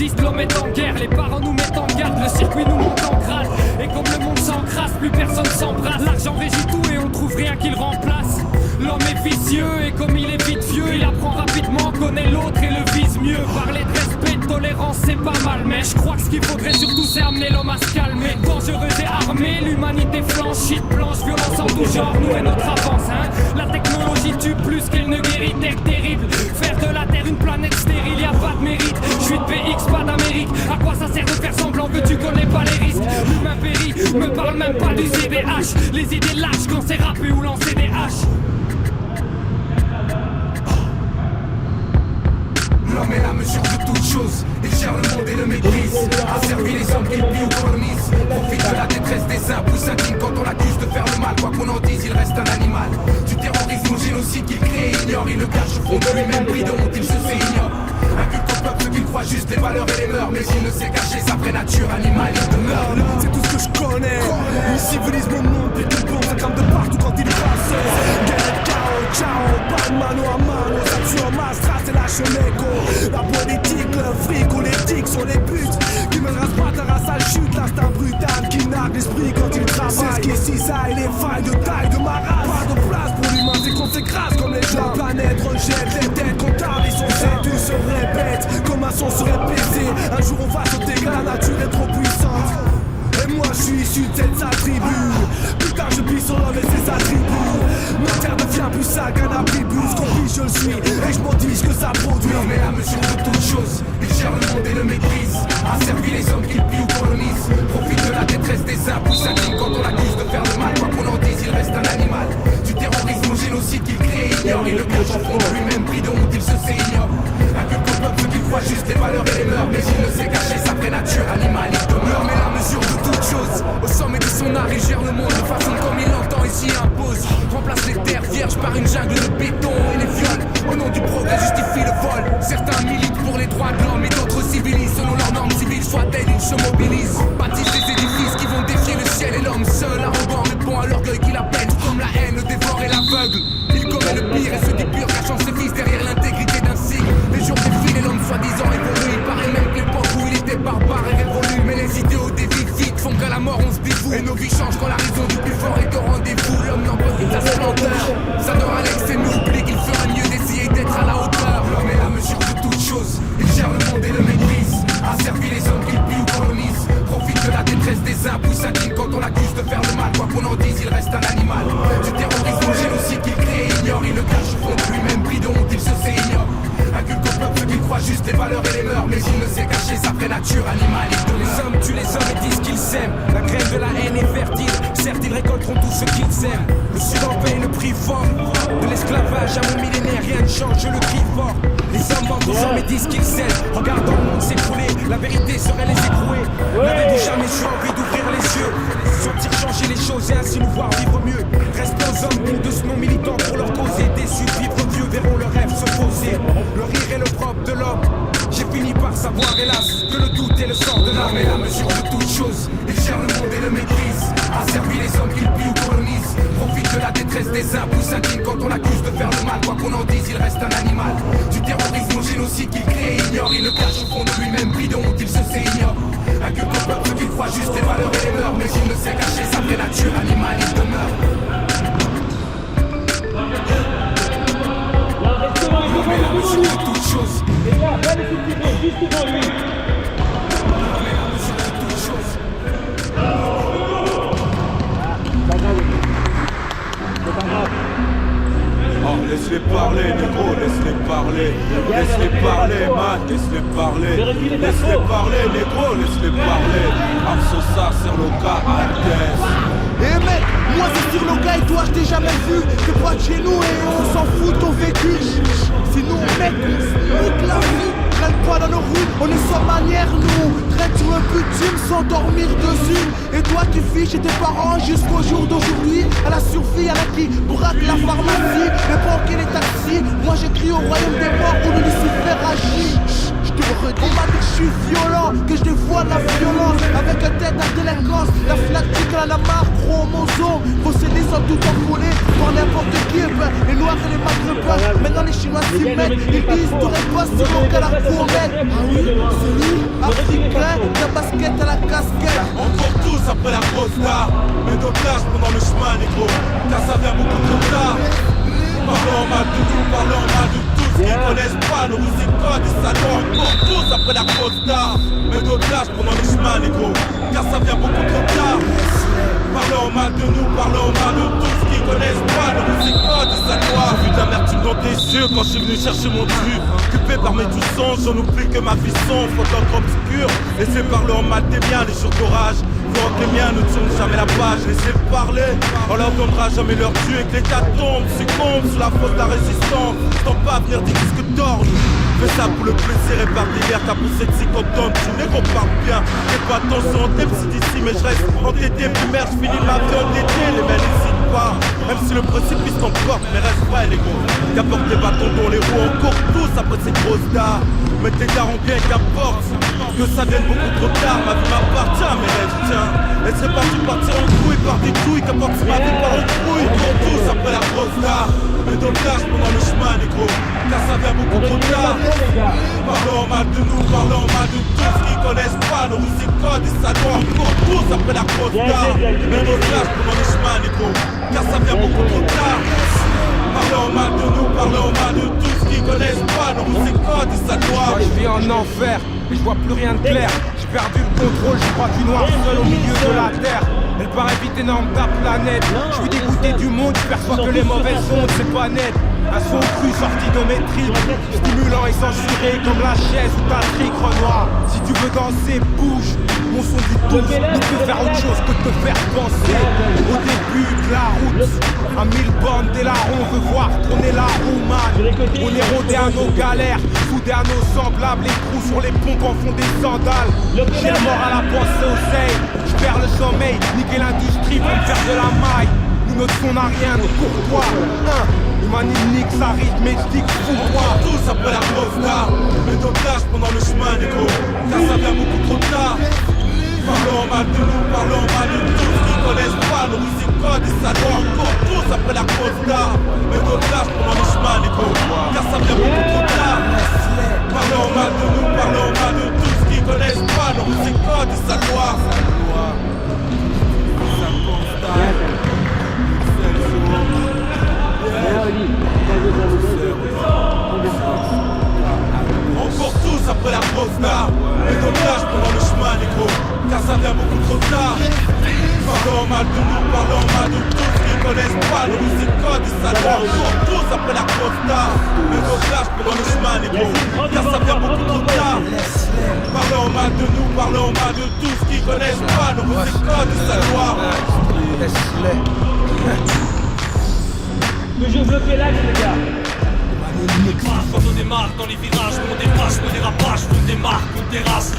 résiste, l'homme est en guerre. Les parents nous mettent en garde, le circuit nous monte en grade. Et comme le monde s'encrasse, plus personne s'embrasse. L'argent régit tout et on trouve rien qui le remplace. L'homme est vicieux et comme il est vite vieux, il apprend rapidement, connaît l'autre et le vise mieux. Parler de respect, de tolérance, c'est pas mal, mais je crois que ce qu'il faudrait surtout c'est amener l'homme à se calmer. Dangereux et armé, l'humanité flanche, shit planche, violence en tout genre, nous et notre avance, hein. La technologie tue plus qu'elle ne guérit, tech terrible. Faire de la terre une planète stérile, y a pas de mérite. Je suis de PX, pas d'Amérique. À quoi ça sert de faire semblant que tu connais pas les risques? L'humain périt, me parle même pas du CDH. Les idées lâches quand c'est rappé ou lancer des haches. L'homme est la mesure de toute chose, il gère le monde et le méprise. Asservit les hommes qu'il pille ou colonise. Profite de la détresse des uns, pousse un crime quand on l'accuse de faire le mal. Quoi qu'on en dise, il reste un animal. Du terrorisme au génocide qu'il crée et ignore. Il le cache au fond de lui-même, pris de honte, il se fait ignore. Inculque au peuple qu'il croit juste les valeurs et les mœurs. Mais il ne sait cacher sa vraie nature animale, il demeure. C'est tout ce que je connais. Il civilise mon monde, puis tout bon, ça crame de partout quand il passe. Guerre et chaos, ciao, pas de mano à mano. Ça tue en masse, trace et lâche l'écho. La politique, le fric ou l'éthique sont les buts qui me rasent pas ta race à chute. L'instinct brutal qui nargue l'esprit quand il travaille. C'est ce qu'ici, ça et les failles de taille de ma race. Pas de place pour l'humain, c'est qu'on s'écrase comme les gens. La planète rejette les têtes comptables, ils sont faits. Tout se répète, comme un son se répéter. Un jour on va sauter, la nature est trop puissante. Et moi je suis issu de cette sale tribu. Putain je pisse sur l'homme et ses attributs. Ma terre devient plus sale qu'un abribus. Compris je le suis et je m'en dis ce que ça produit. L'homme est la mesure de toute chose, il gère le monde et le méprise. Asservit les hommes qu'il pille ou colonise. Profite de la détresse des uns, pousse un crime quand on l'accuse de faire le mal. Quoi qu'on en dise, il reste un animal. Du terrorisme au génocide qu'il crée et ignore. Il le cache au fond de lui-même, pris de honte, il se sait ignore. Inculque au peuple qu'il croit juste les valeurs et les mœurs. Mais il ne sait cacher sa vraie nature animale, il demeure. Mais la mesure de toute chose, au sommet de son art, il gère le monde de façon comme il l'entend et s'y impose. Remplace les terres vierges par une jungle de béton et les viols. Au nom du progrès justifie le vol. Certains militent pour les droits de l'homme et d'autres civilisent. Selon leurs normes civiles, soient-elles, ils se mobilisent. Bâtissent des édifices qui vont défier le ciel et l'homme seul. Arrogant répond à l'orgueil qui l'appelle. Comme la haine, le dévore et l'aveugle. Il commet le pire et se dit pur, cachant ses fils derrière l'intégrité d'un signe. Les jours défilent et l'homme soi-disant évolue. Il paraît même que l'époque où il était barbare et révolu. Mais les idéaux dévient vite, font qu'à la mort on se défoule. Et nos vies changent quand la raison du plus fort est au rendez-vous. L'homme n'en peut plus de sa splendeur. Ça dort à l'excès, mais oublie qu'il ferait mieux d'essayer d'être à la hauteur. L'homme est la mesure de toute chose, il gère le monde et le méprise. Asservit les hommes qu'il pille ou colonise. Profite de la détresse des uns, pousse un crime quand on l'accuse de faire le mal. Quoi qu'on en dise, il reste un animal. Du terrorisme au génocide qu'il crée et ignore. Il le cache au fond de lui-même, pris de honte, il se sait ignore. Inculque au peuple qu'il croit juste les valeurs et les mœurs. Mais il ne sait cacher sa vraie nature animale. Les hommes tuent les hommes et disent qu'ils s'aiment. La graine de la haine est fertile. Certes, ils récolteront tout ce qu'ils aiment. Le Sud en paye le prix fort. De l'esclavage à mon millénaire, rien ne change, je le crie fort. Les hommes vendent aux hommes et disent qu'ils s'aiment. Regardant le monde s'écrouler, la vérité serait les écrouer. N'avez-vous jamais eu envie d'ouvrir les yeux, sentir changer les choses et ainsi nous voir vivre mieux? Restez aux hommes dignes de ce nom militant pour leur causer. Déçus, vivre vieux, verront leurs rêves se poser. Le rire est le propre de l'homme. J'ai fini par savoir, hélas, que le doute est le sort de l'âme. L'homme est la mesure de toute chose, il gère le monde et le méprise. Asservit les hommes qu'il pille ou colonise. Profite de la détresse des uns, pousse un crime quand on l'accuse de faire le mal. Quoi qu'on en dise, il reste un animal. Du terrorisme au génocide qu'il crée et ignore. Il le cache au fond de lui-même, pris de honte, il se sait ignore. Inculque au peuple qu'il croit juste les valeurs et les mœurs. Mais il ne sait cacher sa vraie nature animale, il demeure. L'homme est la mesure de toute chose. Les gars, pas les sous-titres, juste devant lui. L'homme est la mesure de toute chose. Oh, laisse-les parler, négro, laisse-les parler. Laisse-les parler, man, laisse-les parler. Laisse-les parler, négro, laisse-les parler. Arsosa, Serloka, Altes. Eh mec, moi c'est sur le gars et toi je t'ai jamais vu. T'es pas de chez nous et on s'en fout de ton vécu. Sinon mec, on se nique la vie. Traîne pas dans nos rues, on est sans manière nous. Traîne sur le bitume sans dormir dessus. Et toi tu fiches chez tes parents jusqu'au jour d'aujourd'hui. À la survie, à la qui braque la pharmacie, les banques et les taxis. Moi j'écris au royaume des morts où le Lucifer agit. Je te redis, on m'a dit que je suis violent, que je dévoile voix de la violence, avec un tête à délinquance. La fanatique à la marque, chromosome, possédé sans tout enfoulé par n'importe qui. Les noirs et les maghrébins, maintenant les chinois s'y mettent. Ils disent t'aurais pas si long qu'à la fourrette. Ah oui, c'est lui, africain, la basket à la casquette. On court tous après la grosse star, mais d'otages pendant le chemin négro, car ça vient beaucoup trop tard. Parlons mal de nous, parlons mal de tous qui connaissent pas nos codes et ça doit encore tous après la grosse star, mais d'otages pendant le chemin négro, car ça vient beaucoup trop tard. Parlons mal de nous, parlons mal de tous qui connaissent pas nos codes et ça doit. J'ai vu de l'amertume dans tes yeux quand je suis venu chercher mon dû. Occupé par mes douze songes, j'en oublie que ma vie sombre, faut encore obscure. Laissez parler en mal des miens, les jours d'orage. Quand les miens ne tournent jamais la page, laissez parler. On leur donnera jamais leur dû et que l'état tombe, succombe sous la faute de la résistance. Je t'en pas à venir dire qu'est-ce que t'ordres. Fais ça pour le plaisir et par l'hiver, t'as poussé de 50 tonnes, tu négro parle bien. Fais pas attention, t'es psy d'ici, mais je reste entêté. Primaire, je finis ma vie endettée, les mains n'hésitent pas. Même si le précipice t'emporte, mais reste vrai les gros. Qu'apporte des bâtons dans les roues, on court tous après ces grosses dards. Mais tes darons bien qu'importe, que ça vienne beaucoup trop tard. Ma vie m'appartient, mes rêves, tiens. Et c'est parti partir en couille par des couilles, qu'apporte ma vie par en couille. On court tous après la grosse dard, mais dans le cash pendant le chemin négro, car ça vient beaucoup trop tard. Parlons mal de nous, parlons mal de tous qui connaissent pas nos codes et ça doit encore tous après la grosse dard, mais dans le cash pendant le chemin négro, car ça vient beaucoup trop tard. Parlons mal de nous, parlons mal de tous qui connaissent pas nos codes et ça doit. Je vis en enfer et je vois plus rien de clair. J'ai perdu le contrôle, je crois du noir seul au milieu de la terre. Elle paraît vite énorme ta planète. Je suis dégoûté du monde, je perçois que les mauvaises ondes, c'est pas net. Un son cru sorti de mes tripes, stimulant et censuré comme la chaise ou ta trique Renoir. Si tu veux danser, bouge. Mon son du douce ne peut faire autre chose que te faire penser au début de la route. À 1000 bornes dès la ronde, on veut voir tourner la roue, man. On est rodé à nos galères, soudés à nos semblables. Les trous sur les pompes en font des sandales. J'ai le mort à la pensée au seil. Je perds le sommeil, niquer l'industrie pour me faire de la maille. Nous notre son n'a rien de courtois. Humaninique, ça rythme et je dis que fous-toi. Tous après la grosse dard, mais d'otages pendant le chemin négro, car ça vient beaucoup trop tard. Parlons mal de nous, parlons mal de tous qui connaissent pas nos codes et ça doit encore tous après la grosse dard, mais d'otages pendant le chemin négro, car ça vient beaucoup trop tard. Parlons mal de nous, parlons mal de tous qui connaissent pas nos codes et ça doit. On court tous après la grosse dard, mais dommage pendant le chemin négro, car ça vient beaucoup trop tard. Parlons mal de nous, parlons mal de tous qui connaissent pas nos codes et ça doit. On court tous après la grosse dard, mais dommage pendant le chemin négro, car ça vient beaucoup trop tard. Parlons mal de nous, parlons mal de tous qui connaissent pas nos codes et ça doit. Toujours bloqué là, les gars. Quand on démarre dans les virages, on dépasse, on dérapage, on démarque, on terrasse.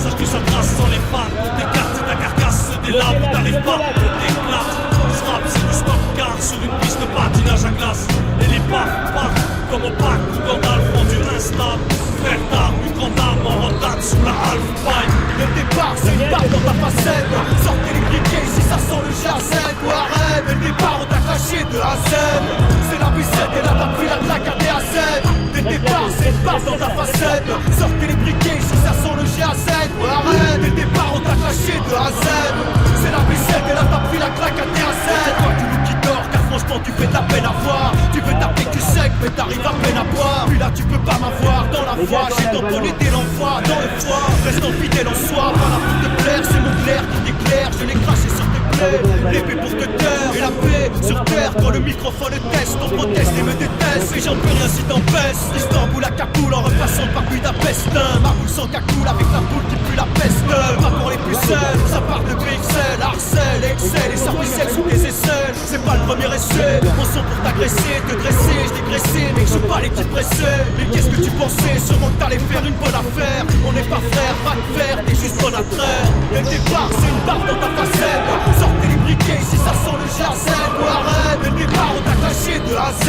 Sache que ça trace sans les phares, on t'écarte ta carcasse, se délabre, t'arrives pas, on t'éclate. Ce rap c'est du stock-car sur une piste de patinage à glace. Et les partent, comme au parc ou Gandalf, rendu instable. Frère d'armes, une grande arme en rotate sous la Half-Pipe. Le départ, c'est une barre dans ta facette. Sortez les briquets, si ça sent le jazette. Ou arrête, dès le départ, on t'a caché de la scène. C'est la B7 et là t'as pris la claque à DA7. Dès le départ, c'est une barre dans ta facette. Sortez les briquets, si ça sent le jazette. Ou arrête, dès le départ, on t'a caché de la scène. C'est la B7 et là t'as pris la claque à DA7. Toi, tu loup qui dort, car franchement, tu fais de la peine à voir. Tu veux taper du sec, mais t'arrives à peine à boire. Puis là, tu peux pas m'avoir dans la foi. J'ai tamponné dès l'envoi, dans le foie. Restant fidèle en soi, par la route de plaire. C'est mon clair qui t'éclaire, je l'ai craché sur tes plaies. L'épée pour te taire, et la paix sur terre. Quand le microphone teste, on proteste et me déteste. Et j'en peux rien si t'en baisses. Istanbul à Kaboul en repassant par Budapest. Ma boule sans cagoule avec la boule qui pue la peste. Pas pour les pucelles, ça part de BXL, Arcel, Excel et ça ruisselle sous tes aisselles. C'est pas le premier essai, mon son pour t'agresser, te dresser, je l'ai graissé, mais que je pas l'équipe pressée. Mais qu'est-ce que tu pensais, sûrement que t'allais faire une bonne affaire. On n'est pas frères, pas de fer, t'es juste bon à traire. Dès le départ, c'est une barre dans ta facette. Sortez les briquets, si ça sent le jazette. Ou arrête, dès le départ, on t'a caché de A à Z.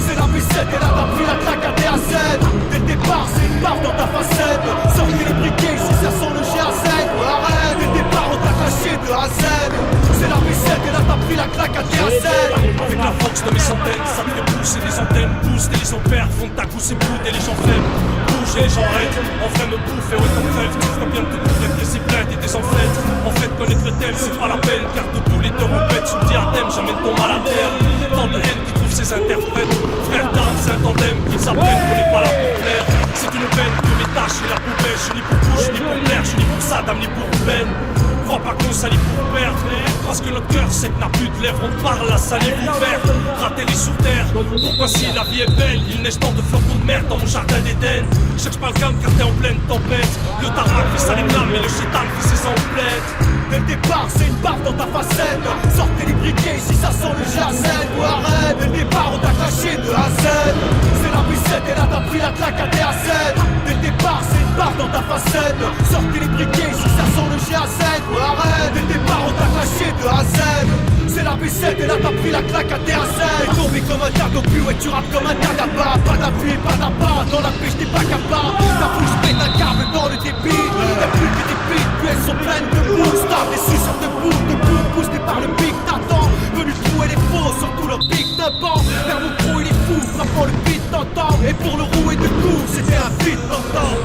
C'est la B7 et là t'as pris la claque à DA7. Dès le départ, c'est une barre dans ta facette. Sortez les briquets, si ça sent le jazette. pris la claque à THC. Avec la force de mes centaines, ça te fait pousser des antennes, boost et les gens perdent, font ta gousse et bout et les gens faibles. Bouge et les gens rêvent, en vrai me bouffe et ouais ton rêve. Tu ferais bien de te couvrir tes ciblètes et tes ancêtres. En fait connaître le thème c'est pas la peine, car de tous les deux répètes sous le diadème, j'amène ton mal à terre. Tant de haine qui trouve ses interprètes. Frère d'armes, c'est un tandem qu'ils s'apprennent, on n'est pas là pour plaire. C'est une peine que mes tâches et la poubelle. Je suis ni pour couche, ni pour plaire, je suis ni pour Saddam, ni pour peine. Crois pas qu'on s'allie pour perdre, parce que notre cœur sec n'a plus de lèvres, on parle à salive ouverte, rater sur terre. Pourquoi si la vie est belle, il neige tant de flocons de merde dans mon jardin d'Éden. Cherche pas le calme car t'es en pleine tempête. Le tarmac fait sa réclame et le chétan fait ses emplettes. Dès le départ, c'est une barre dans ta facette. Sortez les briquets, ici ça sent le jazette. Ou arrête, dès le départ, on t'a caché de A à Z. C'est la B7 et là t'as pris la claque à THC. Dès le départ, c'est une barre dans ta facette. Sortez les briquets, ici ça sent le GAZ. Ou arrête, dès le départ, on t'a caché de A à Z. C'est la B7 et là t'as pris la claque à THC. T'es tombé comme un tag au cul, ouais tu rappes comme un tag à bas. Pas d'appui, pas d'appât, dans la pêche t'es pas capable. Ta bouche pète un câble dans le débit. Y'a plus que des pics, puis elles sont pleines de mousse. T'as des suceurs de boue, boosté par le pic t'attends. Venu trouer les faux, surtout leur pic de banc. Vers mon trou il est fou, frappant le beat t'entends. Et pour le rouer de coups, c'était un beat t'entends.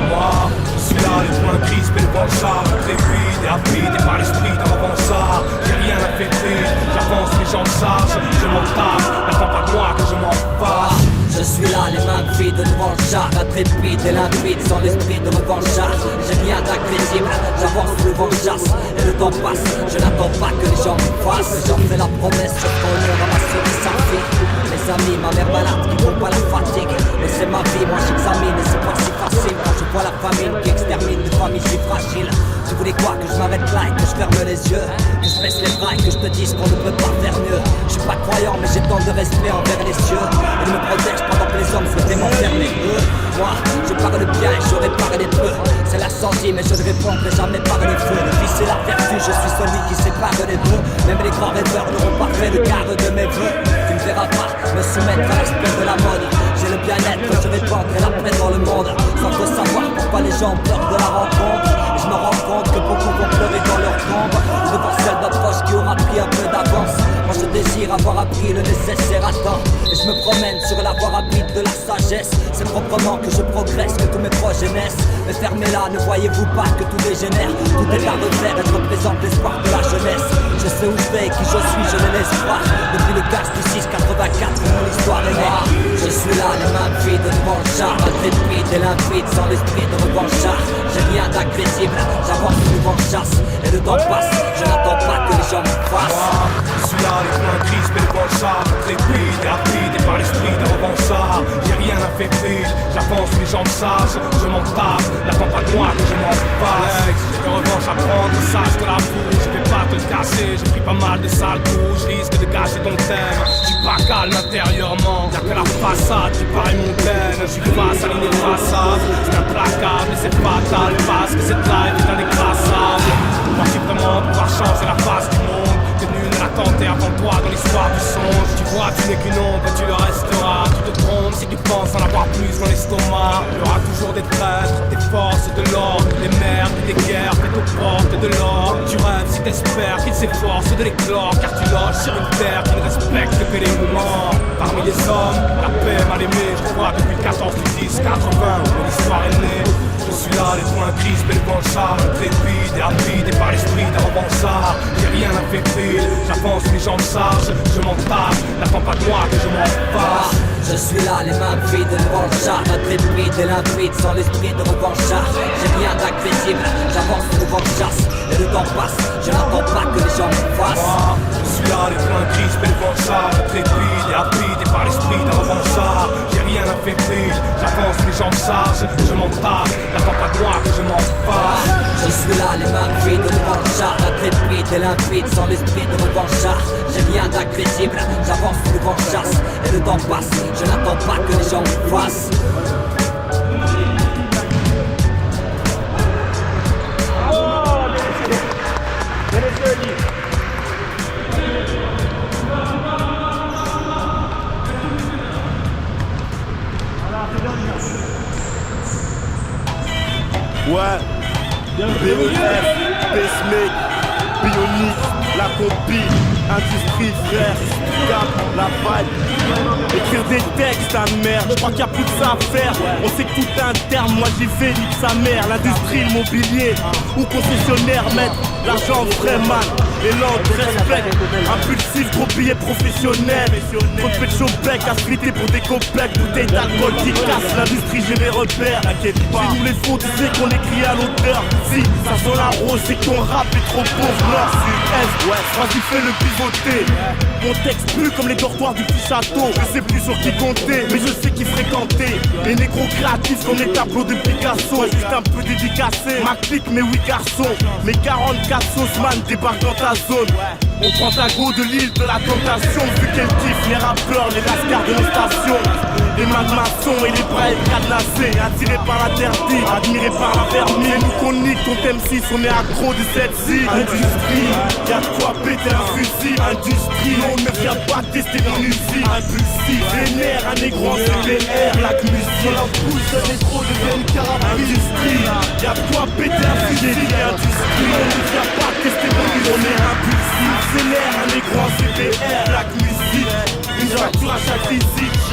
Moi, je suis là, les points crispés devant le char. Trépide et rapide et par l'esprit d'un revanchard. J'ai rien à fêter, j'avance les jambes charges. Je m'en tape, n'attends pas de moi que je m'en fasse. Je suis là, les mains vides devant le char, intrépide et limpide, sans l'esprit de revanchard. J'ai rien d'agressif, j'avance le vent de chasse. Et le temps passe, je n'attends pas que les gens me fassent. J'en fais la promesse, je bonheur à ma cerise sans fille. Mes amis, ma mère malade qui vaut pas la fatigue. Mais c'est ma vie, moi j'examine et c'est pas si facile. Quand je vois la famine qui extermine des familles si fragiles. Tu voulais quoi, que je m'arrête là et que je ferme les yeux, que je baisse les bras et que je te dise qu'on ne peut pas faire mieux. Je suis pas croyant mais j'ai tant de respect envers les cieux. Et me protège pendant que les hommes souhaitaient m'enfermer eux. Moi, je parle bien et je répare les peu. C'est la santé mais je ne répondrai jamais par le feu. Le vice et la vertu, je suis celui qui sépare les deux. Même les grands rêveurs n'auront pas fait le quart de mes vœux. Tu ne verras pas me soumettre à l'aspect de la mode. J'ai le bien-être, je répandrai la paix dans le monde. Sans trop savoir pourquoi les gens pleurent de la rencontre. Et je me rends compte que beaucoup vont pleurer dans leur tombe devant celle d'un proche qui aura pris un peu d'avance. Moi je désire avoir appris le nécessaire à temps. Et je me promène sur la voie rapide de la sagesse. C'est proprement que je progresse, que tous mes projets naissent. Mais fermez-la, ne voyez-vous pas que tout dégénère. Tout est à refaire et je représente l'espoir de la jeunesse. Je sais où je vais, qui je suis, je l'ai l'espoir. Depuis le gaz du 684, mon histoire est née. Je suis là, les mains vides devant le char, intrépide et limpide, sans l'esprit de revanchard. J'ai rien d'agressible, j'avance le vent de chasse. Et le temps passe, je n'attends pas que les gens me fassent. Je suis là, les points crispés devant le char. Trépide et rapide et par l'esprit d'un revanchard. J'ai rien à fêter, j'avance les jambes sages. Je m'en tape, n'attends pas de moi que je m'en fasse. J'ai de revanche à prendre, sache de la boue. Je vais pas te le cacher, j'ai pris pas mal de sales coups. Je risque de gâcher ton thème. Je suis pas calme intérieurement, y'a que la façade qui paraît montaine. Je suis face à l'ineffaçable, c'est implacable et c'est fatal. Parce que cette life est indéclassable. Crois-tu vraiment pouvoir changer la face du monde? Que nul ne l'a tenté avant toi dans l'histoire du songe. Tu vois, tu n'es qu'une ombre, tu le resteras. Tu te trompes si tu penses en avoir plus dans l'estomac. Il y aura toujours des traîtres, des forces de l'ordre, des merdes et des guerres faites aux portes de l'or. Tu rêves si t'espères qu'ils s'efforcent de l'éclore, car tu loges sur une terre qui ne respecte que les morts. Parmi les hommes, la paix mal aimée, je crois depuis le 14 du 10, 80 où l'histoire est née. Je suis là, les points crispés devant le char, intrépide et rapide et par l'esprit d'un revanchard. J'ai rien à fêter, j'avance les jambes sages. Je m'en tape, n'attends pas de moi que je m'en fasse. Je suis là, les mains vides devant le char, intrépide et limpide, sans l'esprit de revanchard. J'ai rien d'agressif, j'avance le vent de chasse. Et le temps passe, je n'attends pas que les gens me fassent. Je suis là, les points crispés devant le char, intrépide et rapide et par l'esprit d'un revanchard. J'ai rien à fêter, j'avance les jambes sages. Je m'en tape, n'attends pas de moi que je m'en fasse. Je suis là, les mains vides devant le char, intrépide et limpide, sans l'esprit de revanchard. J'ai rien d'agressif, j'avance le vent de chasse. Et le temps passe, je n'attends pas que les gens me fassent. Ouais, BEF, Pacemake, Bionique, la compi, industrie, frère, Cap, la vibe. Écrire des textes, ta merde, je crois qu'il y a plus que ça à faire. On sait que tout est interne, moi j'y vais, nique sa mère. L'industrie, le mobilier, ou concessionnaire, mettre l'argent en vrai man. Et l'ordre, respect, impulsif, gros billet professionnel. Trop de pécho bec, à friter pour des copecs. Bouteilles d'alcool qui cassent, l'industrie j'ai mes repères. T'inquiète pas, chez nous les faux, tu sais qu'on écrit à l'auteur. Si, ça sent la rose, c'est que ton rap est trop pauvre. Nord, sud, est, ouest, vas-y fais le pivoter. Mon texte plus comme les dortoirs du petit château. Je sais plus sur qui compter, mais je sais qui fréquenter. Les négros créatifs comme les tableaux de Picasso. Juste un peu dédicacé, ma clique, mes 8 garçons. Mes 44 sauces man débarquent dans ta zone. On prend ta go de l'île de la tentation. Vu qu'elle kiffe les rappeurs, les lascars de nos stations. Les mains de maçon et les bras cadenassés. Attirés par l'interdit, admirés par la vermine. Et nous qu'on nique ton M6, on est accro de cette ci. Industrie, y'a de quoi péter un fusil. Industrie, on ne vient pas tester mon usine. Impulsif, vénère, un négro en CPR. Black music, dans la bouche d'un négro deviennent carabine. Industrie, y'a de quoi péter un fusil. Industrie, on ne vient pas tester mon usine. On est impulsif, vénère, un négro en CPR. Black music, une facture à chaque visite.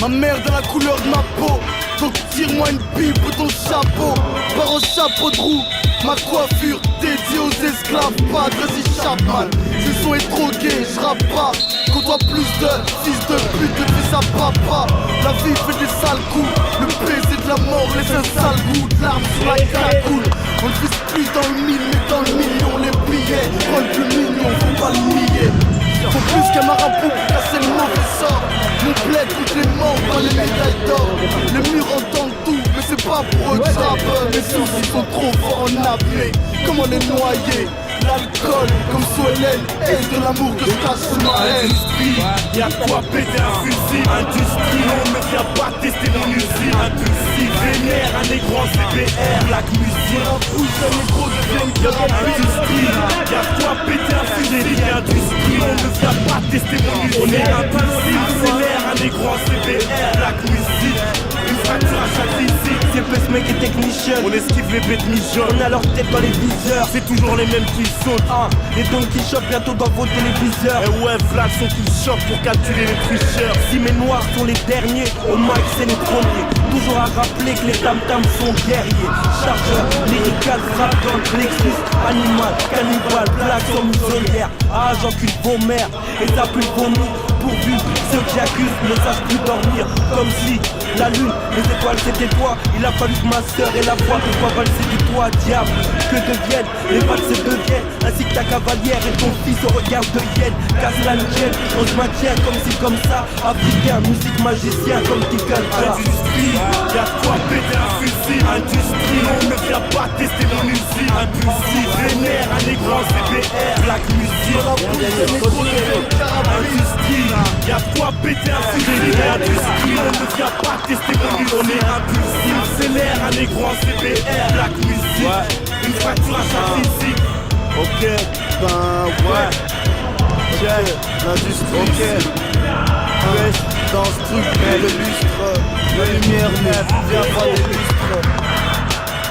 Ma mère dans la couleur de ma peau, donc tire-moi une pipe ou ton chapeau. Par au chapeau de roue, ma coiffure dédiée aux esclaves, pas de Chapman. Ce son est trop gay, je rappe pas. Contre plus de fils de pute depuis sa papa. La vie fait des sales coups, le baiser de la mort laisse un sale goût. L'arme sur la cagoule, on ne vise plus dans le mille mais dans le million. Les billets rendent plus mignon, faut pas le nier. Faut plus qu'un marabout pour casser le mauvais sort. Mon plaid contre les morts dans les médailles d'or. Les murs entendent tout, mais c'est pas pour eux que je rappe. Mes sourcils sont trop forts en apnée. Comment les noyer? L'alcool, comme Solène, et de l'amour que je cache sous ma haine. Industrie, y'a de quoi péter un fusil. Industrie, on ne vient pas tester mon usine. Impulsif, vénère, un négro en CPR. Black music, en bouche d'un négro devienne carabine. Industrie, y'a de quoi péter un fusil. Industrie, on ne vient pas tester mon usine. On est impulsif, vénère, un négro en CPR. Black music, une fracture à chaque visite. C'est Pacemake et Technician, on esquive les bêtes mignonnes. On a leur tête dans les viseurs, c'est toujours les mêmes qui sautent. Les dons qui chopent bientôt dans vos téléviseurs. Et ouais, Vlad sont qui chopent pour calculer les tricheurs. Si mes noirs sont les derniers, au mic c'est les premiers. Toujours à rappeler que les tam-tams sont guerriers. Chargeur, lyrical, frappe dans Lexus. Animal, cannibale, blague sur muselière. Ah, j'encule vos mères et ça pue le vomi. Pourvu, ceux qui accusent ne sachent plus dormir. Comme si la lune, les étoiles c'était toi. Il a fallu que ma sœur ait la foi pour pas valser du toit. Diable, que deviennent les valses deviennent, ainsi que ta cavalière et ton fils au regard de hyène. Casse la tienne, on se maintient comme si comme ça. Africain, musique magicien comme Tikanja. Industrie, y'a de quoi péter un fusil. Industrie, on ne vient pas tester mon usine. Impulsif, vénère, un négro en CPR. Black music, dans la bouche d'un négro devienne carabine. Industrie, y'a de quoi péter un fusil. Industrie, on ne vient pas tester mon usine. On est impulsif, vénère, un négro en CPR. Black music, une fracture à chaque visite. Ok, ben ouais. Check, l'industrie. Ok. Reste dans ce truc, mais le lustre. La lumière ne vient pas des lustres.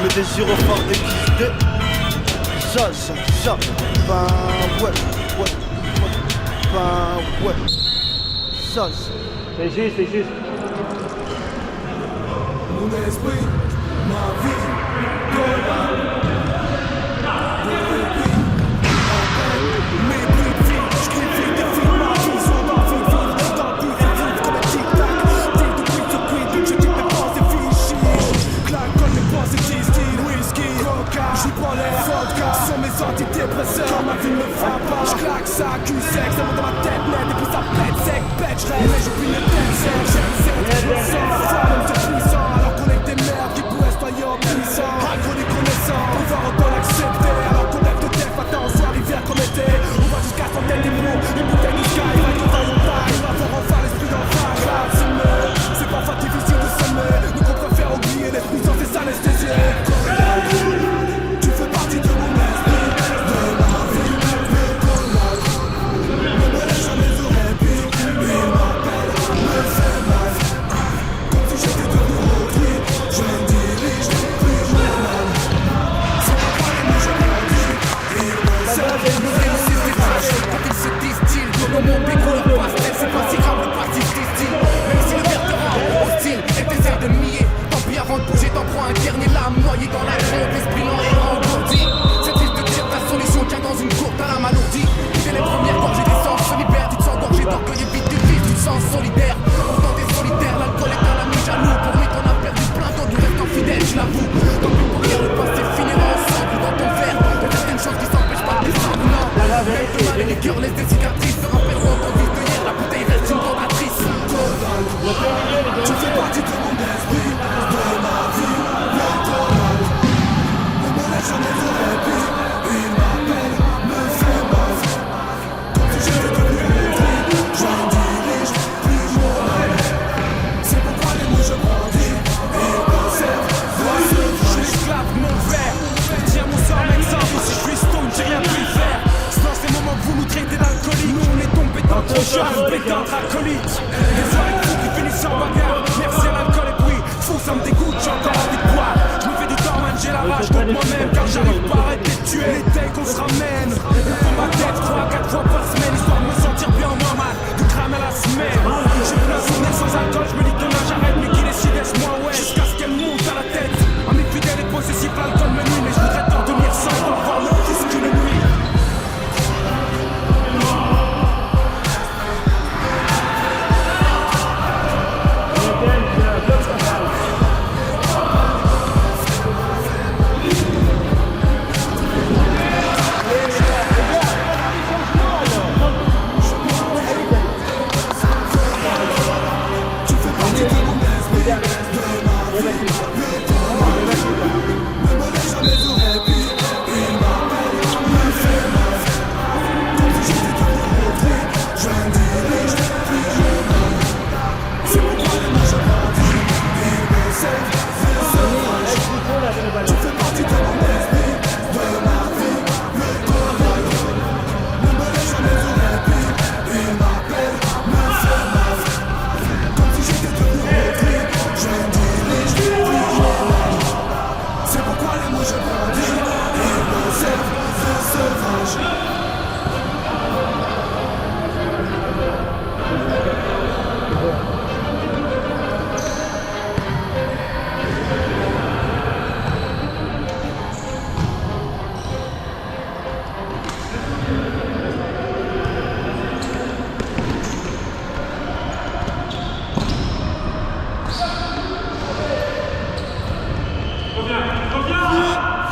Mais des gyrophares déguisés. Ben ouais. Ben ouais. C'est juste, c'est juste. Mon esprit, ma vie, mes bruits de vie, j'écris des films, ma vision dans vie, vivre dans le but, vivre comme un tic-tac. Deal de quick to quick, donc je dis mes pensées fichiers. Claque comme mes pensées cheese, whisky, coca, j'y prends l'air, vodka, sont mes antidépresseurs, ma vie me va pas. J'claque ça, cul sec, ça monte dans ma tête net, et puis ça pète sec, pète, j'rêve, mais j'oublie le tête sec, je me sens fort, même c'est puissant, alors qu'on est des merdes qui pourraient se noyer en puissant. Agro des connaissances, on va autant l'accepter, alors qu'on lève de tête, maintenant on soit rivière comme été. On va jusqu'à centaines des mots, une bouteille de sky, va nous taille en taille, on va faire enfin l'esprit d'enfant, grave, c'est parfois difficile de s'aimer, donc on préfère oublier les puissances et s'anesthésier. Tu fais partie de mon esprit, de ma vie, ne me laisse jamais au répit, il m'appelle, me fait mal.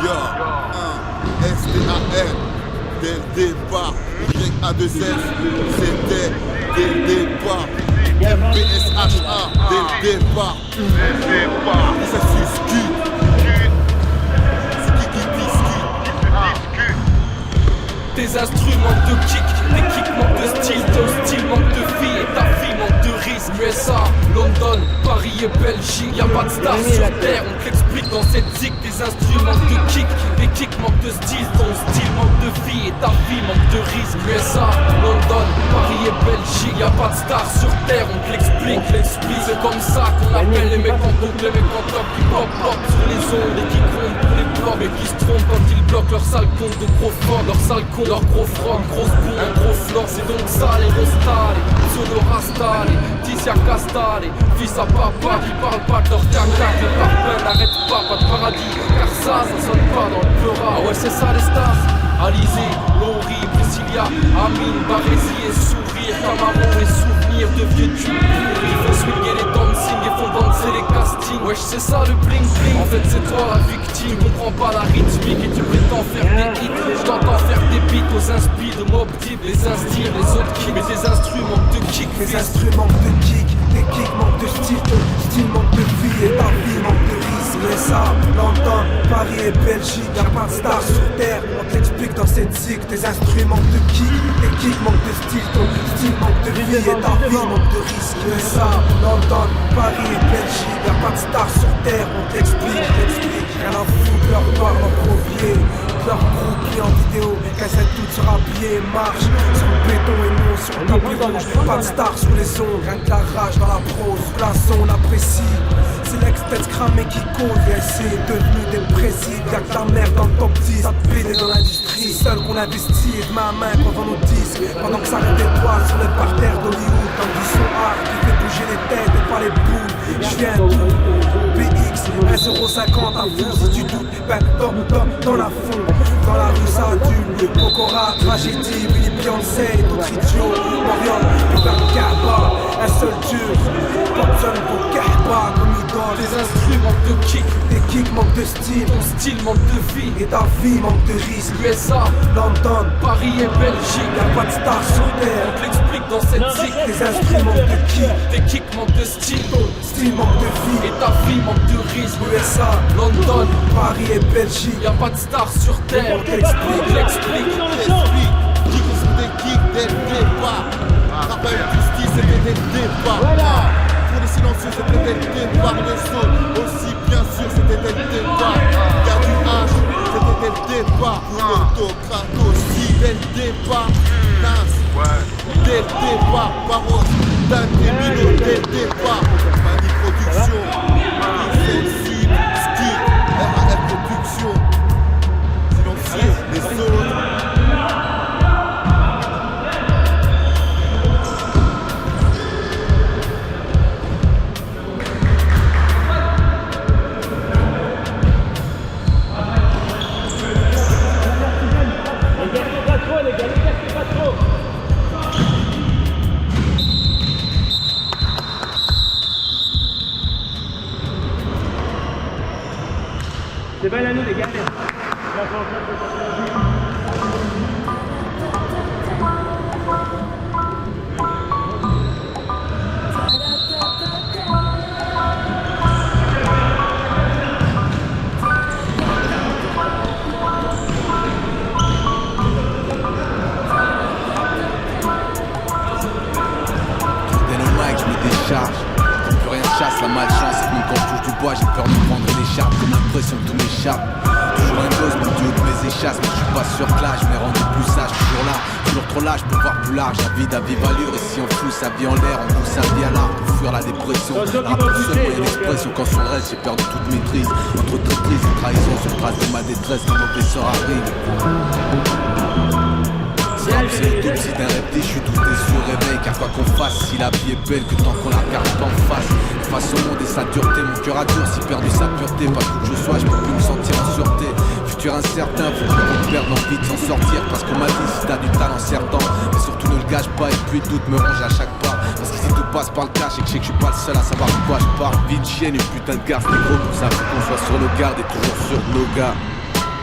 Yo, STAN, dès le départ, YA2S, c'était dès le départ, PSHA, dès le départ, et ça s'excuse. Tes instruments de kick, tes kicks manquent de style, ton style manque de vie et ta vie manque de risque. USA, London, Paris et Belgique, y'a pas de star sur terre, on te l'explique dans cette zik. Tes instruments de kick, tes kicks manquent de style, ton style manque de vie et ta vie manque de risque. USA, London, Paris et Belgique, y'a pas de star sur terre, on te l'explique, c'est comme ça qu'on appelle les mecs en groupe, les mecs en top qui pop sur les ondes et qui comptent pour les blocs et qui se trompent quand ils bloquent leur sale compte de gros frogs, leur sale compte. Leur gros frog, grosse boule, un gros flore, c'est donc ça les rostales, solo rastales, Ticia Castale, fils à papa qui parle pas de leur caca, les parpaings n'arrêtent pas de paradis, car ça sonne pas dans le pleura. Ah ouais c'est ça les stars, Alizé, Laurie, Priscilla, Amine, Barésie et sourire, Camaro et souvenirs de vieux tubes pourris, ils font swinguer les dancing et font danser les castings, wesh c'est ça le bling bling, en fait c'est toi la victime, tu comprends pas la rythmique et tu prétends faire des hits, je t'entends faire des beats aux inspi de Mob Deep, les instires, les autres kicks, mais tes instruments de kick, les instruments de kick, tes kicks manquent de style, ton style manque de vie et ta vie manque de risque. USA, London, Paris et Belgique, y'a pas de star sur terre, on t'explique dans cette zik. Tes instruments de kick, tes kicks manquent de style, ton style manque de vie et ta vie manque de risque. USA, London, Paris et Belgique, y'a pas de star sur terre, on t'explique, rien à foutre, leur parle en premier. Leur croquis en vidéo, cassette toute sur habillée, marche sur le béton et non sur le tapis rouge. Pas de star sur les ondes, rien que la rage dans la prose, glaçon, on apprécie. C'est l'ex-tête cramée qui cause, et c'est devenu dépressif. Y'a que la merde dans le top 10, ça te pédé dans l'industrie. Seul qu'on investit et de ma main qu'on vend nos disques. Pendant que ça reste des toiles sur le parterre d'Hollywood. Dans du son art qui fait bouger les têtes et pas les boules. J'viens tout, BX, 1,50€ à fond si tu doutes. Ben dans la fond, dans la rue ça adule. Pokora, tragédie, Billy Beyoncé, d'autres idiots. Marion, putain de Kaba, un seul dur. Popson pour Kaba, comme idole. Tes instruments de kick, tes kicks manquent de style, ton style manque de vie et ta vie manque de risque. USA, London, Paris et Belgique, y'a pas de star sur terre, on te l'explique dans cette zik. Tes instruments de kick, tes kicks manquent de style, ton style manque de vie et ta vie manque de risque. USA, London, Paris et Belgique, y'a pas de star sur terre, on t'explique, Qui sont des kicks dès le départ. Rappel justice, c'était dès le départ. Pour les silencieux, c'était dès le départ. Les autres aussi, bien sûr, c'était dès le départ. Y'a du H, c'était dès le départ. Pour l'autocrate aussi, dès le départ. Nas, dès le départ. Parole d'un Mino, dès le départ. Mani Production, Sensible, Ski, RAF Production. Silencieux, les autres. C'est bien à nous les gars. Chasse la malchance, et même quand je touche du bois, j'ai peur de prendre l'écharpe, comme l'impression que tout m'échappe. Toujours un gosse, mon dieu de mes échasses, mais je suis pas sûr que là, je m'ai rendu plus sage, toujours là, toujours trop lâche pour voir plus large. La vie d'à vive allure, et si on fout sa vie en l'air, on pousse sa vie à l'arbre pour fuir la dépression. La rap pour seul moyen d'expression, quand sur le reste, j'ai perdu toute maîtrise. Entre traîtrise et trahison, sur le trace de ma détresse, quand mon vaisseau arrive. C'est l'autopsie d'un rêve déchu, tout est sur réveil. Car quoi qu'on fasse, si la vie est belle, que tant qu'on la regarde pas en face. Face au monde et sa dureté, mon cœur a durci, perdu sa pureté. Pas tout que je sois, je peux plus me sentir en sûreté. Futur incertain, faut plus qu'on perde l'envie de s'en sortir. Parce qu'on m'a dit si t'as du talent certain, mais surtout ne le gâche pas. Et puis le doute me ronge à chaque pas. Parce qu'ici tout passe par le cash et que je sais que je suis pas le seul à savoir de quoi je parle. Vie de chienne, une putain de garce, négro. Pour ça faut qu'on soit sur le garde et toujours sur nos gars.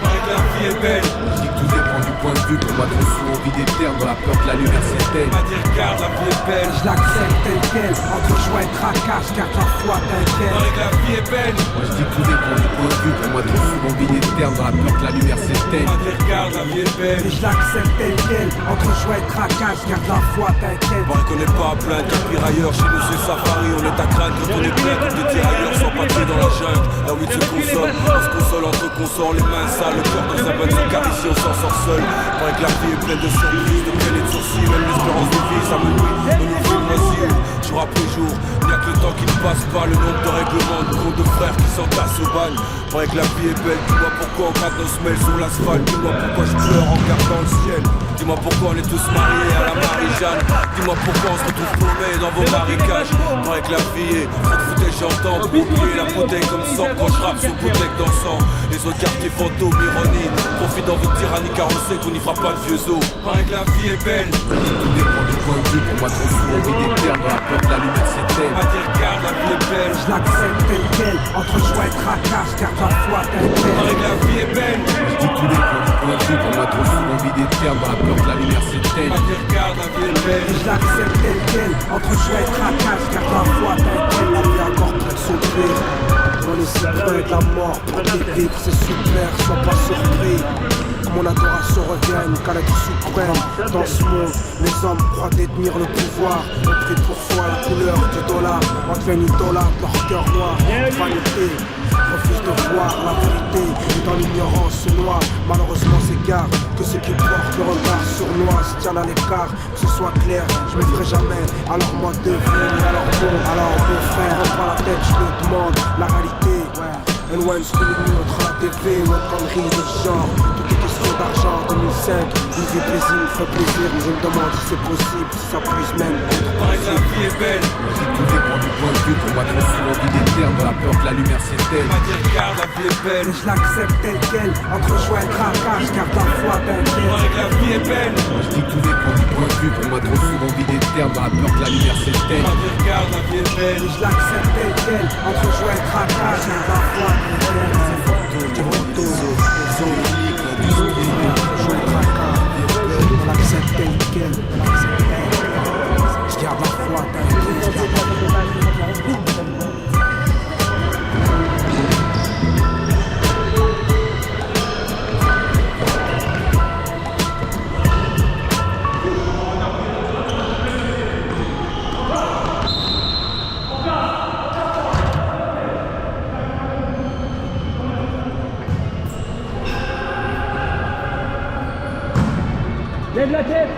Paraît que la vie est belle. Je dis que tout dépend du point de vue. Pour moi, trop souvent, on vit des termes dans la peur que la lumière s'éteigne. M'a dit regarde, la vie est belle. Je l'accepte tel quel, entre joie et tracas, je garde la foi t'inquiète. Paraît que la vie est belle. Moi je dis que tout dépend du point de vue. Pour moi, trop souvent, on vit des termes dans la peur que la lumière s'éteigne. M'a dit regarde, la vie est belle. Et je l'accepte tel quel, entre joie et tracas, je garde la foi t'inquiète. Paraît qu'on n'est pas à plaindre qu'un pirailleur. Chez nous c'est safari, on est à craindre quand on est plein comme des tirailleurs sans patrie dans la jungle. Là où ils se consolent, on se console entre consorts, les mains sales, le cœur dans un bain de ici on s'en sort seul. Paraît que la vie est pleine de surprises, de peines et de sourcils. Même l'espérance de vie, ça me nuit, on nous filme aussi. Jour après jour, il n'y a que le temps qui ne passe pas. Le nombre de règlements, de comptes de frères qui s'entassent au bagne. Paraît que la vie est belle, dis-moi pourquoi on gratte nos semelles sur l'asphalte. Dis-moi pourquoi je pleure en regardant le ciel. Dis-moi pourquoi on est tous mariés à la Marie-Jeanne. Dis-moi pourquoi on se retrouve paumés dans vos marécages. Paraît que la vie est trop de foutage, j'entends boucler la bouteille comme sang quand je rappe sur bouteille d'encens. Les autres quartiers fantômes, ironie, profitent dans votre tyrannie car on sait qu'on n'y fera pas de vieux os. Paraît que la vie est belle. Tout dépend du point de vue. Pour moi, trop souvent, on vit des termes dans la peur que la lumière s'éteigne. M'a dit regarde, la vie est belle. Je l'accepte tel quel, entre joie et tracas, je garde la foi t'inquiète. Paraît que la vie est belle. Je dis que tout dépend du point de vue. Pour moi, trop souvent, on vit des termes dans la peur que la lumière s'éteigne. M'a dit regarde, la vie est belle. Et je l'accepte tel quel, entre joie et tracas, je garde la foi t'inquiète. La vie encore près de s'ouvrir. On est si près de la mort, pour vivre c'est super, sois pas surpris. Que mon adoration revienne, qu'à l'être suprême. Dans ce monde, les hommes croient détenir le pouvoir. On prie pour foi la couleur du dollar. On devient idolâtre, leur cœur noir, vanité. Refuse de voir la vérité, et dans l'ignorance se noie. Malheureusement s'égare que ceux qui portent le regard sournois se tiennent à l'écart, que ce soit clair, je me ferai jamais. Alors moi deviens, alors bon, alors mon frère, prends la tête, je le demande, la réalité, ouais. And when c'est devenu entre la TV ou une connerie de genre. Tout est question d'argent, 2005, une vie plaisir, me fait plaisir. Mais je me demande si c'est possible, si ça puisse même être. Paraît que la vie est belle. Je dis que tout dépend du point de vue. Pour moi, trop souvent, on vit des termes dans la peur que la lumière s'éteigne. M'a dit regarde, la vie est belle. Et je l'accepte tel quel, entre joie et tracas, je garde la foi t'inquiète. Paraît que la vie est belle. Je dis que tout dépend du point de vue. Pour moi, trop souvent, on vit des termes dans la peur que la lumière s'éteigne. M'a dit regarde, la vie est belle. Et je l'accepte tel quel, entre joie et tracas, je garde la foi t'inquiète. On l'accepte tel quel, je garde la foi Lève la tête.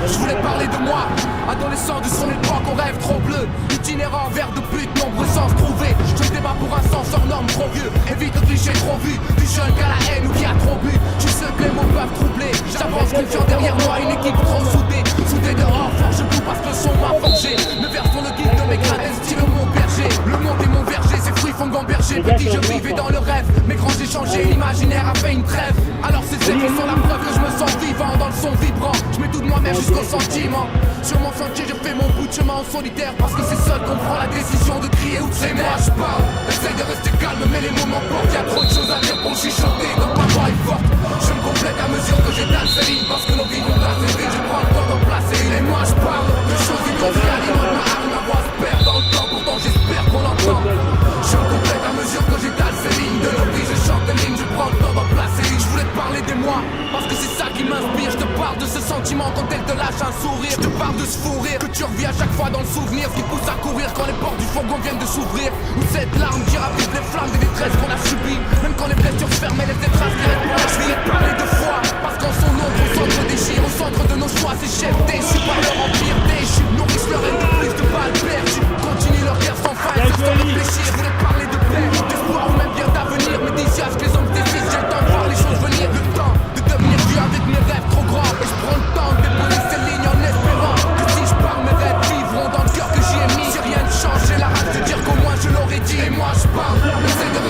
Je voulais parler de moi, adolescent de son époque, on rêve trop bleu. Itinérant vers de but, nombreux sens trouvés. Je me débat pour un sens hors norme trop vieux. Évite le cliché trop vu, du jeune qu'à la haine ou qui a trop bu. Je sais que les mots peuvent troubler. J'avance confiant derrière moi, une équipe trop soudée. Soudée dehors, forge tout parce que le son m'a forgé. Mes vers sont le guide de mes gradins, style mon berger. Le monde est mon verger, ses fruits font gamberger. Petit je vivais dans le rêve, mes grands j'ai changé, l'imaginaire a fait une trêve. Alors ces effets sont la preuve que je me sens vivant dans le son vibrant. Je mets tout de moi-même jusqu'au sentiment. Sur mon sentier je fais mon bout de chemin en solitaire, parce que c'est seul qu'on prend la décision de crier ou de s'aimer. Moi je parle, essaye de rester calme mais les mots m'emportent. Y'a trop de choses à dire pour chuchoter, donc ma voix est forte. Je me complète à mesure que j'étale ces lignes, parce que nos vies vont assez vite. Je prends le temps d'en placer une. Et moi je parle de choses inouïes, alimente ma âme, ma voix se perd dans le temps. Pourtant j'espère qu'on l'entend. Je me complète à mesure que j'étale ces lignes. De nos vies je chante des lignes, je prends le temps d'en placer une. Je voulais te parler des mois, parce que c'est ça qui m'inspire. Je te parle de ce sentiment quand elle te lâche un sourire. Je te parle de ce fou rire que tu revis à chaque fois dans le souvenir, qui pousse à courir quand les portes du fourgon viennent de s'ouvrir. Ou cette larme qui ravive les flammes des détresses qu'on a subies. Même quand les blessures se ferment, laissent des traces qui restent pour la. Je voulais te parler de foi, parce qu'en son nom au centre déchire, au centre de nos choix ces chefs déchus par leur empire déchu. Nourrissent leur haine de plus de balles perdues. Continuent leur guerre sans fin, sans réfléchir. Je voulais te parler de paix, d'espoir ou même bien d'avenir. Mais d'ici à ce que les hommes décident, j'ai le temps de voir les choses venir. Le temps de devenir vieux avec mes rêves trop grands. Et je prends le temps de déposer ces lignes en espérant que si je pars, mes rêves vivront dans le cœur que j'y ai mis. J'ai rien de change, j'ai la rage de dire qu'au moins je l'aurais dit. Et moi je parle, j'essaie de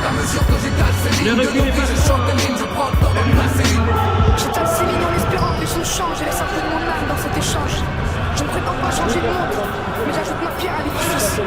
à mesure que j'étale ces lignes. De nos vies, je chante des lignes, je prends le temps de placer une. J'étale ces lignes en espérant que les choses changent. Et laisse un peu de mon âme dans cet échange. Je ne prétends pas changer le monde, mais j'ajoute ma pierre à l'édifice.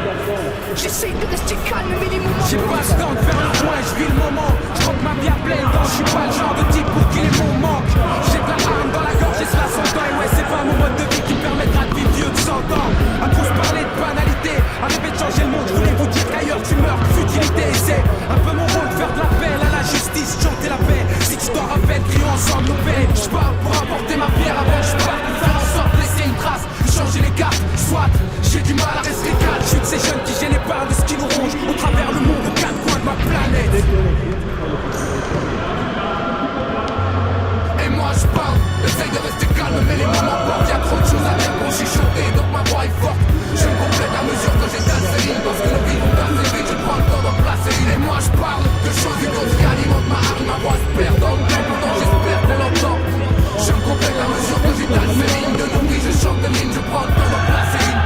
J'essaye de rester calme, mais les moments. J'ai pas le temps de faire un point, je vis le moment. Je croque ma bière pleine dents, je suis pas le genre de type pour qui les mots manquent. J'ai de la harne dans la gorge et cela s'entend. Et ouais, c'est pas mon mode de vie qui me permettra de vivre vieux de 100 ans. À trop se parler de banalité, à rêver de changer le monde. Je voulais vous dire qu'ailleurs tu meurs de futilité. Et c'est un peu mon rôle de faire de l'appel à la justice, chanter la paix. Si tu t'en rappelles, crions ensemble nos peines. Je parle pour apporter ma pierre avant que je parte. Faire en sorte de laisser une trace, changer les cartes, soit j'ai du mal à rester calme. Je suis de ces jeunes qui gênent par de ce qui nous ronge au travers le monde aux quatre coins de ma planète. Et moi je parle, j'essaye de rester calme mais les moments portent. Y'a trop de choses à dire pour chuchoter donc ma voix est forte. Je me complète à mesure que j'étale ces lignes. Parce que nos vies vont assez vite, je prends le temps d'en placer une. Et moi je parle de choses et d'autres qui alimentent ma hargne. Ma voix se perd dans le temps, pourtant j'espère qu'on l'entend. Je me complète à mesure que j'étale ces lignes. De nos vies je chante des lignes, je prends le temps d'en placer une.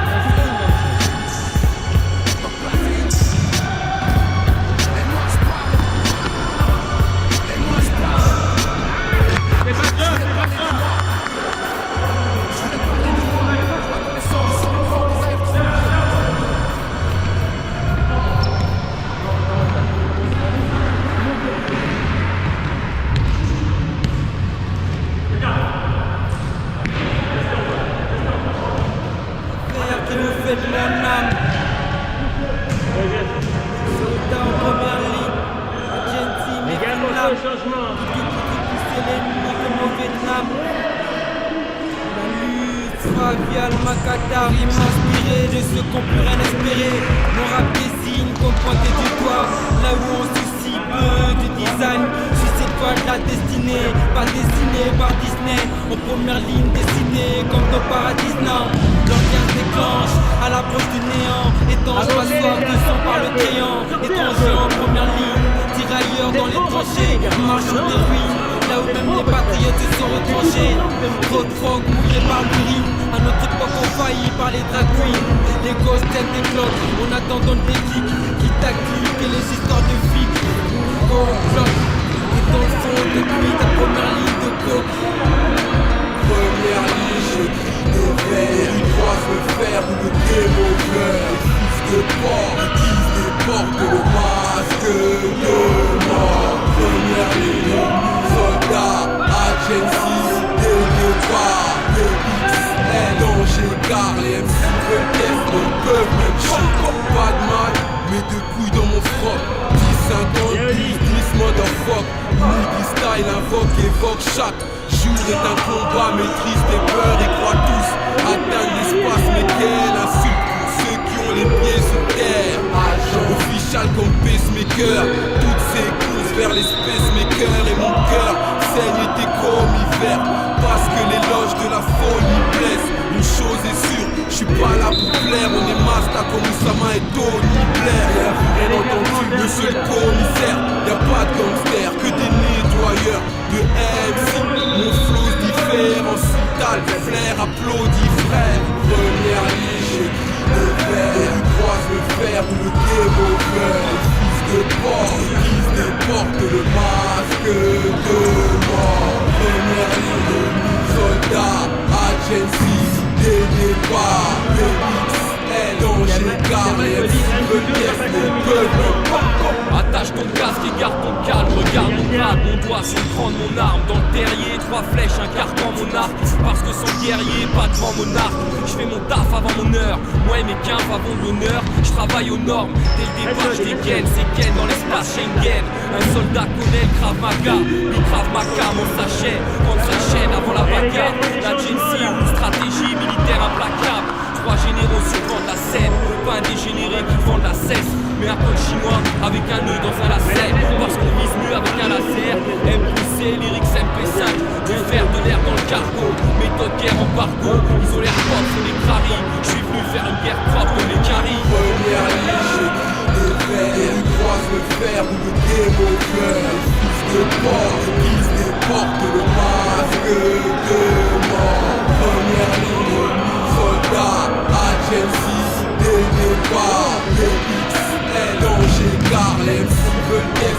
Fabial Macadam, m'inspiré de ce qu'on peut rien espérer. Mon rap désigne qu'on pointait du doigt là où on soucie peu du design. Sur cette toile la destinée, pas dessinée par Disney. En première ligne dessinée comme dans Paradis Now. L'ambiance déclenche à l'approche du néant. Étanche ma soif de sang par le crayon. Étranger en première ligne, tirailleurs dans les tranchées, marchons des ruines. Là où même les patriotes se sont retranchés. Trop de phoques mouillés par l'urine. À notre époque on faillit par les drag queens. Les gosses tiennent des cloques, on attend dans le déclic. Qui tactique et les histoires de flics. On cloque, et dans le fond depuis ta première ligne de coke. Première ligne, je crie de verre. Ils croisent le fer ou le démocrate. Fils de porc, qui se déporte le masque de mort. Première ligne, soldat, agency, des départ, des XL, danger car les MC veulent test, ne peuvent même chier. Pas de mal, mais de couilles dans mon froc. 10, 50, 10, motherfuck. Niggy style, invoque, évoque chaque jour est un combat, maîtrise des peurs et croient tous atteindre l'espace, mais quelle insulte pour ceux qui ont les pieds sur terre. Agent official comme pacemaker, toutes ces courses vers l'espèce maker et mon cœur saigne était comme hiver, parce que l'éloge de la folie blesse. Une chose est sûre, je suis pas là pour plaire, on est master comme Oussama et Tony Blair. Bien entendu, monsieur le commissaire, y'a pas de gangster, que des nettoyeurs de MC. Mon flow se diffère, ensuite t'as le flair, applaudis frère. Première ligne, je crie de verre, ils croisent le fer ou le démocrate. Fils de porc, qui se déporte le masque de mort. Première ligne, soldat, agency, des départs, des XL, danger car les MC veulent test, ne peuvent pas. Attache ton casque et garde ton calme. Regarde mon grade, mon doigt sans prendre mon arme. Dans le terrier, 3 flèches, un carcan mon arc. Parce que sans guerrier, pas devant monarque. Je fais mon taf avant mon heure. Moi et mes quinfs avant l'honneur. Je travaille aux normes. Dès le départ, je dégaine. C'est gaine dans l'espace Schengen. Un soldat connaît le Krav Maga. Le Krav Maga, mon sachet. Prendre sa chaîne avant la bagarre. La Gensi ou une stratégie militaire implacable. 3 généraux survendent la scène. Pas un dégénéré qui vend de la cesse, mais un code chinois avec un nœud dans un lacet. Parce qu'on vise mieux avec un laser. M+C, lyrics MP5, du fer de l'air dans le cargo. Méthode guerre embargo, isolaire pop sur les craries. Je suis venu faire une guerre propre les caries. Première ligne, je crie des verres, ils croisent le fer ou le démocrate. Fils de porc, qui se déporte le masque de mort. Première ligne, soldat, agency, des départs, des XL, danger car les MC veulent test,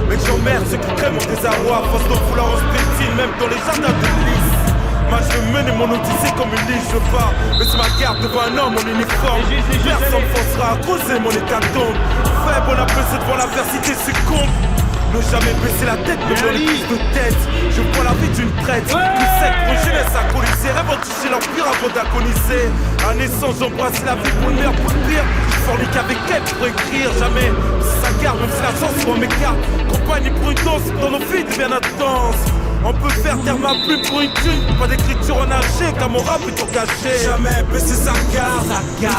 Mec j'emmerde ceux qui crèment mon désarroi. Force de vouloir on se pétine même dans les jardins de Nice. Moi je veux mener mon odyssée comme une ligne, je pars. Mais c'est ma garde devant un homme en uniforme. Personne ne forcera à creuser mon hécatombe. Faible, on a pesé devant l'adversité, succombe. Ne jamais baisser la tête, mais dans les prises de tête. Je vois la vie d'une traite. Plus sec, mon jeunesse alcoolisée. Rêve en toucher l'empire avant d'agoniser. À naissance, j'embrasse la vie pour le meilleur, pour le pire. Je fornique avec elle pour écrire. Jamais, si ça garde, même si la chance soit m'écarte. Compagne et prudence, dans nos vies devient intense. On peut faire taire ma plume pour une thune. Pas d'écriture en âgé, car mon rap est tout caché. Jamais baisser sa garde.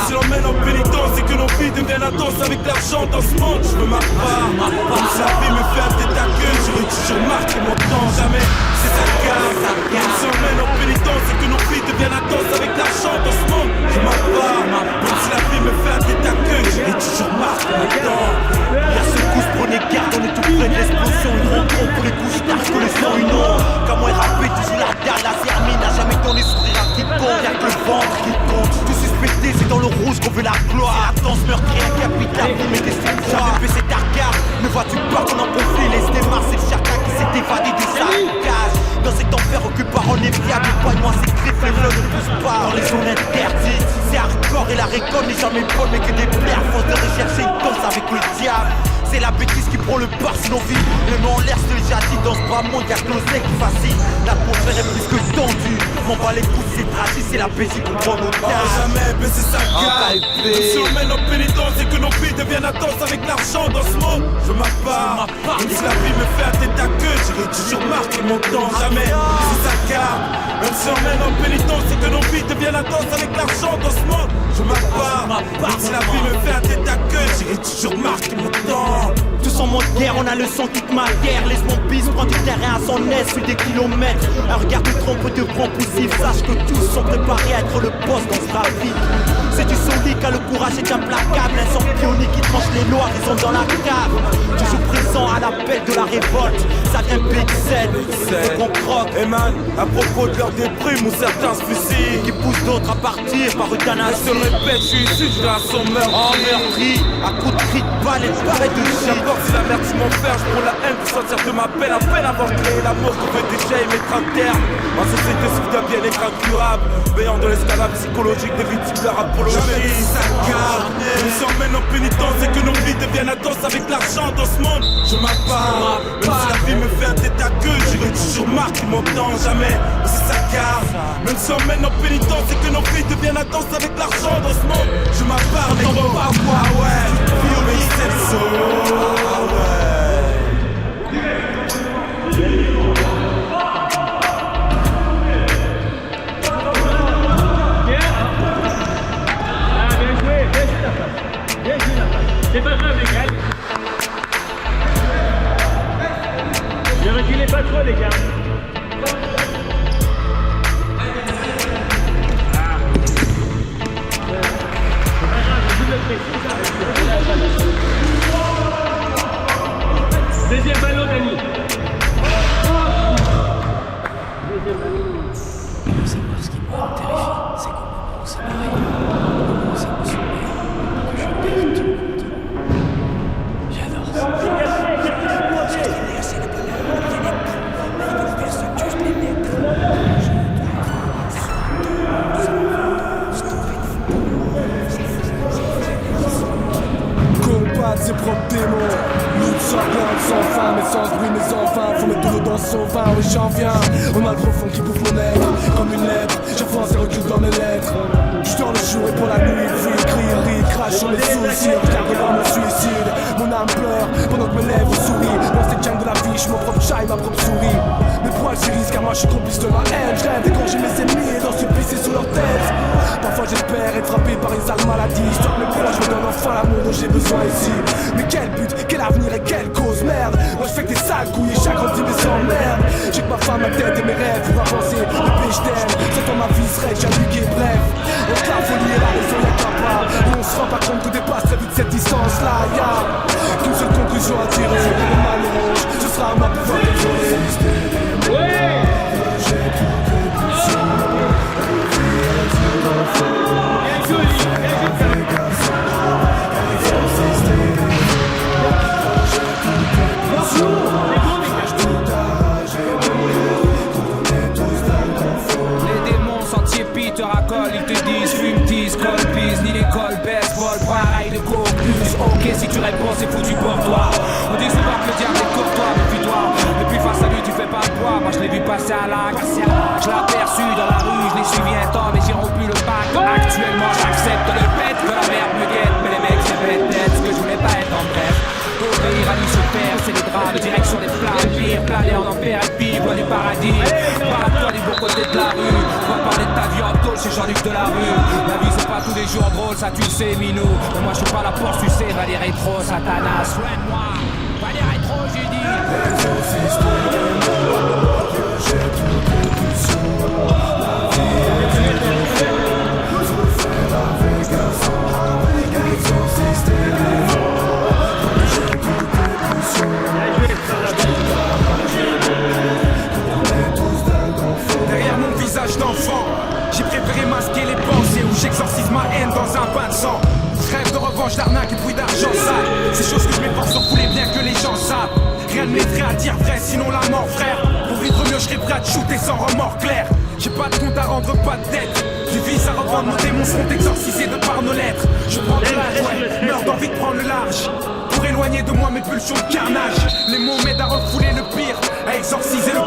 Si l'emmène en pénitence et que nos vies deviennent intenses avec l'argent dans ce monde, je veux ma part. Comme si la vie me fait un tête à queue, j'aurais toujours marqué mon temps. Jamais c'est sa garde. Si l'emmène en pénitence et que nos vies deviennent intenses avec l'argent dans ce monde, je veux ma part. Même si la vie me fait un tête à queue, j'aurais toujours marqué mon temps. La secousse, prenez garde, on est tout près de l'explosion. Une rencontre pour les couches d'arc que les sangs, une onde. Comment est rappé, toujours la dalle, la vermine. N'a jamais donné sourire à quiconque. Y'a que le ventre qui compte. Tout suspecté, c'est dans le rouge qu'on veut la gloire. La danse meurtrière capite la vie, mais des films. Jamais baissé ta garde. Ne vois-tu pas qu'on en conflit? Laisse démarrer, c'est le chacun qui s'est évadé de sa cage. Dans cet enfer occupé par un éviable, éloigne-moi ces griffes, les fleurs ne poussent pas. Dans les zones interdites, c'est hardcore et la récolte n'est jamais bonne, mais que des plaires. Force de rechercher une danse avec le diable. C'est la bêtise qui prend le pas sur nos vies. Le nom en l'air, je te l'ai déjà dit, dans ce bas monde, y'a que nos necks qui fascinent. L'atmosphère est plus que tendue. M'en bat les coups, c'est tragique, c'est la paix qui comprend nos tâches. Jamais baisser sa garde. Si on mène en pénitence et que nos vies deviennent intenses avec l'argent dans ce monde, je m'appare. Même si la vie me fait un tête à queue, j'irai toujours marquer mon temps. Jamais baisser sa garde. Même si on mène en pénitence et que nos vies deviennent intenses avec l'argent dans ce monde, je m'appare. Même si la vie me fait un tête à queue, j'irai toujours marquer mon temps. Tous en mode guerre, on a le sang toute ma terre. Laisse mon bise prendre du terrain à son aise sur des kilomètres. Un regard de trompe te prend poussif. Sache que tous sont préparés à être le boss dans ce trafic. C'est du solide car le courage est implacable. Un sang pionique qui tranche les lois, ils sont dans la cave. Toujours présent à l'appel de la révolte. Ça vient pixel, c'est qu'on croque. Et man, à propos de leur déprime où certains se fusillent, qui poussent d'autres à partir par euthanasie. Je te le répète, je suis issu, je vais à son meurtre. En meurtri, à coups de cris de balle et de barrettes de shit. J'apporte si la merde tu m'enfermes, je prends la haine pour sortir de ma peine. À peine avoir créé l'amour qu'on veut déjà y mettre un terme. Ma société souffre d'un bien-être incurable, veillant de l'escalade psychologique des victimes de la rapologie. Jamais sa garde. On s'emmène en pénitence et que nos vies deviennent intenses avec l'argent dans ce monde, je m'appare. Même si la vie me fait un tête à queue, j'irai toujours marquer mon temps. Jamais c'est sa garde. Même si on mène en pénitence et que nos vies deviennent intenses avec l'argent dans ce monde, je m'appare. Négro, ah ouais, Fiori, c'est so, ah ouais. C'est pas grave les gars. Ne reculez pas trop les gars. Deuxième ballon Dani. Deuxième ballon. Il faut savoir ce qui me terrifie, c'est qu'au moment où ça m'arrive, au moment où ça me soumet, que je perds tout le monde. J'adore ça. Parce qu'il est assez de bonheur, il y a des coups, mais il veut personne que je pénètre. Combat ses propres démons. Lutte sanglante sans fin, mais sans bruit, mais enfin. Faut mettre de l'eau dans son vin, oui j'en viens. Au mal profond qui bouffe mon être, comme une lettre. J'avance et recule dans mes lettres. Je dors le jour et pour la nuit, fuis, crie, rit, crache sur les soucis. Regarde vers mon suicide. Mon âme pleure pendant que mes lèvres sourient. Dans cette jungle de la vie, je suis mon propre chat et ma propre souris. Mes poils s'irrissent car moi je suis complice de ma haine. Je rêve d'égorger mes ennemis et d'en supplicer sous leur tête. Parfois j'espère être frappé par une sale maladie. Stop mes proches, me donne enfin l'amour dont j'ai besoin ici. Mais quel but, quel avenir et quelle cause, merde. Moi je fais que des sales couilles et chaque mais sans merde. J'ai que ma femme, ma tête et mes rêves pour avancer. Le péché t'aime, c'est dans ma vie serait j'ai indiqué bref. Entre la folie et la raison y'a qu'un pas. Et on se rend pas compte que dépasse très vite cette distance là. Y'a qu'une seule conclusion à tirer. Le mal rouge, ce sera à moi pouvoir contrôler. Ouais. J'ai plus que pulsion. Bonjour. Moi je l'ai vu passer à l'acte, je l'ai aperçu dans la rue, je l'ai suivi un temps mais j'ai rompu le pacte. Actuellement j'accepte le fait que la merde me guette, mais les mecs c'est bête d'être ce que je voulais pas être en bref. Obéir à lui se perd, c'est les drames, direction des flammes, pire, planer en enfer et vivre loin du paradis. Parle-toi du bon côté de la rue, on va parler de ta vie en tôle, c'est Jean-Luc de la rue. La vie c'est pas tous les jours drôle, ça tu le sais Minou. Mais moi je suis pas là pour sucer, va les rétros, Satanas, freine-moi. Va les rétros, j'ai dit. L'exorciste est mort, que j'ai toute pulsion. La vie est enfer, je fais la Vegas avec l'exorciste est mort. Derrière mon visage d'enfant, j'ai préféré masquer les pensées où j'exorcise ma haine dans un bain de sang. Je rêve de revanche, d'arnaque et puis d'argent sale. Ces choses que je m'efforce sur tous les biens que les gens savent. Rien ne m'aiderait à dire vrai, sinon la mort frère. Pour vivre mieux, je serais prêt à te shooter sans remords clair. J'ai pas de compte à rendre, pas de dette. Du vice à revendre, nos démons sont exorcisés de par nos lettres. Je prends de l'âge, ouais, meurs d'envie de prendre le large. Pour éloigner de moi mes pulsions de carnage. Les mots m'aident à refouler le pire, à exorciser le